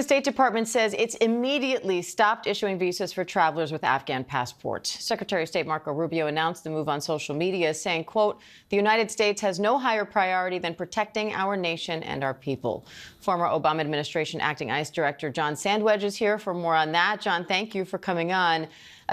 The State Department says it's immediately stopped issuing visas for travelers with Afghan passports. Secretary of State Marco Rubio announced the move on social media, saying, quote, "The United States has no higher priority than protecting our nation and our people." Former Obama administration acting ICE Director John Sandweg is here for more on that. John, thank you for coming on.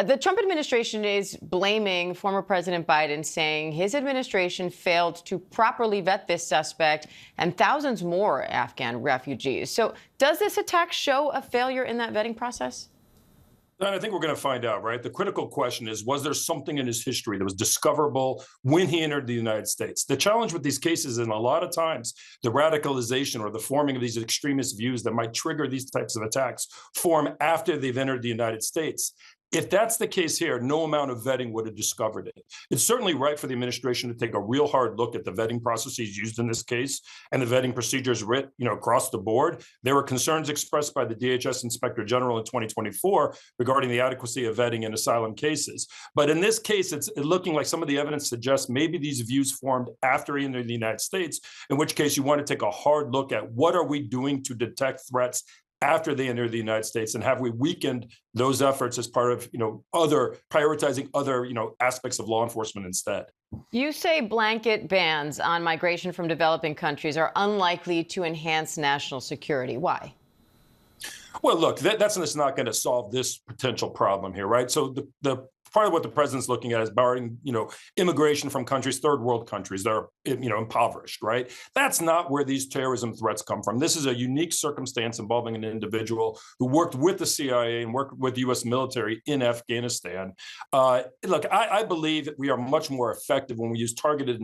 The Trump administration is blaming former President Biden, saying his administration failed to properly vet this suspect and thousands more Afghan refugees. So does this attack show a failure in that vetting process? And I think we're going to find out, right? The critical question is, was there something in his history that was discoverable when he entered the United States? The challenge with these cases, and a lot of times, the radicalization or the forming of these extremist views that might trigger these types of attacks form after they've entered the United States. If that's the case here, no amount of vetting would have discovered it. It's certainly right for the administration to take a real hard look at the vetting processes used in this case and the vetting procedures writ, across the board. There were concerns expressed by the DHS Inspector General in 2024 regarding the adequacy of vetting in asylum cases. But in this case, it's looking like some of the evidence suggests maybe these views formed after he entered the United States, in which case you want to take a hard look at what are we doing to detect threats after they enter the United States, and have we weakened those efforts as part of, prioritizing other, aspects of law enforcement instead? You say blanket bans on migration from developing countries are unlikely to enhance national security. Why? Well, look, that's not going to solve this potential problem here, right? So the part of what the president's looking at is barring, immigration from countries, third world countries that are, impoverished, right? That's not where these terrorism threats come from. This is a unique circumstance involving an individual who worked with the CIA and worked with the U.S. military in Afghanistan. Look, I believe that we are much more effective when we use targeted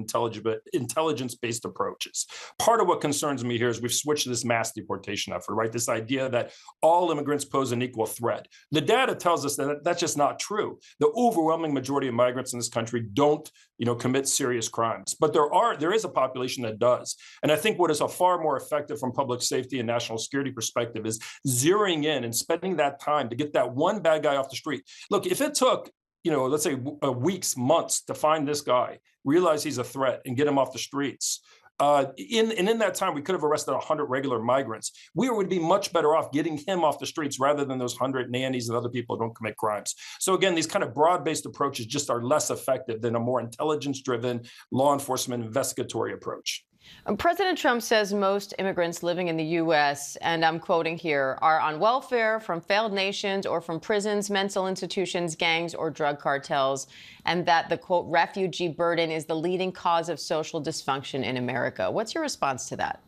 intelligence-based approaches. Part of what concerns me here is we've switched to this mass deportation effort, right? This idea that all immigrants pose an equal threat. The data tells us that that's just not true. The overwhelming majority of migrants in this country don't, commit serious crimes, but there is a population that does. And I think what is a far more effective from public safety and national security perspective is zeroing in and spending that time to get that one bad guy off the street. Look, if it took, let's say weeks, months to find this guy, realize he's a threat, and get him off the streets, in that time, we could have arrested 100 regular migrants. We would be much better off getting him off the streets rather than those 100 nannies and other people who don't commit crimes. So again, these kind of broad-based approaches just are less effective than a more intelligence-driven law enforcement investigatory approach. President Trump says most immigrants living in the U.S., and I'm quoting here, are on welfare from failed nations or from prisons, mental institutions, gangs, or drug cartels, and that the, quote, refugee burden is the leading cause of social dysfunction in America. What's your response to that?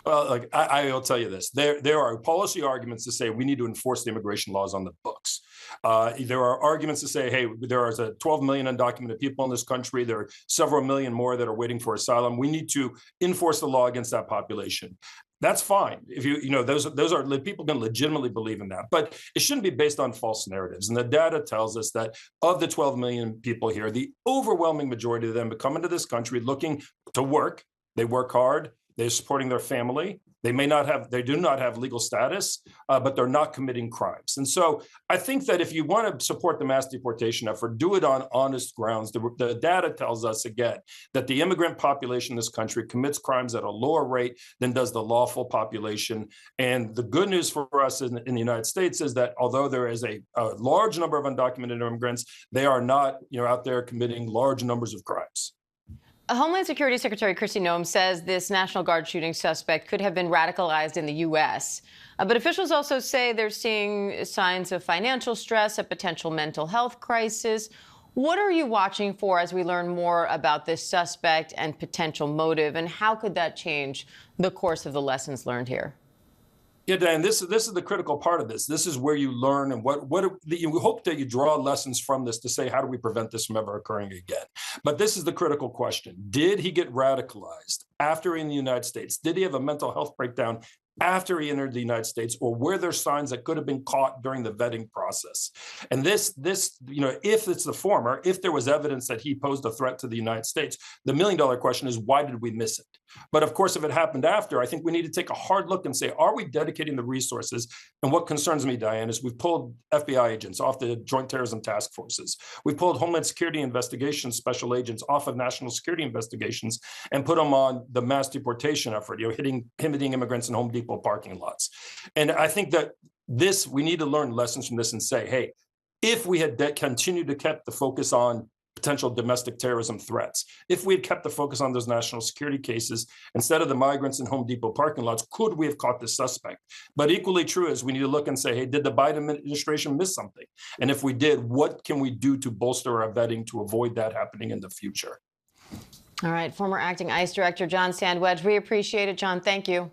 Well, I will tell you this. There are policy arguments to say we need to enforce the immigration laws on the books. There are arguments to say, hey, there is 12 million undocumented people in this country. There are several million more that are waiting for asylum. We need to enforce the law against that population. That's fine. If those are people can legitimately believe in that, but it shouldn't be based on false narratives. And the data tells us that of the 12 million people here, the overwhelming majority of them come into this country looking to work. They work hard. They're supporting their family. They do not have legal status, but they're not committing crimes. And so I think that if you want to support the mass deportation effort, do it on honest grounds. The data tells us, again, that the immigrant population in this country commits crimes at a lower rate than does the lawful population. And the good news for us in the United States is that although there is a large number of undocumented immigrants, they are not out there committing large numbers of crimes. Homeland Security Secretary Kristi Noem says this National Guard shooting suspect could have been radicalized in the U.S. But officials also say they're seeing signs of financial stress, a potential mental health crisis. What are you watching for as we learn more about this suspect and potential motive, and how could that change the course of the lessons learned here? Yeah, Dan, this is the critical part of this. This is where you learn, and you hope that you draw lessons from this to say, how do we prevent this from ever occurring again? But this is the critical question. Did he get radicalized after in the United States? Did he have a mental health breakdown after he entered the United States, or were there signs that could have been caught during the vetting process? And this, if it's the former, if there was evidence that he posed a threat to the United States, the million-dollar question is, why did we miss it? But of course, if it happened after, I think we need to take a hard look and say, are we dedicating the resources? And what concerns me, Diane, is we've pulled FBI agents off the Joint Terrorism Task Forces. We've pulled Homeland Security Investigations special agents off of national security investigations and put them on the mass deportation effort, hitting immigrants in home Depot parking lots. And I think that we need to learn lessons from this and say, hey, if we had continued to kept the focus on potential domestic terrorism threats, if we had kept the focus on those national security cases instead of the migrants in Home Depot parking lots, could we have caught the suspect? But equally true is we need to look and say, hey, did the Biden administration miss something? And if we did, what can we do to bolster our vetting to avoid that happening in the future? All right, former acting ICE Director John Sandweg, we appreciate it, John. Thank you.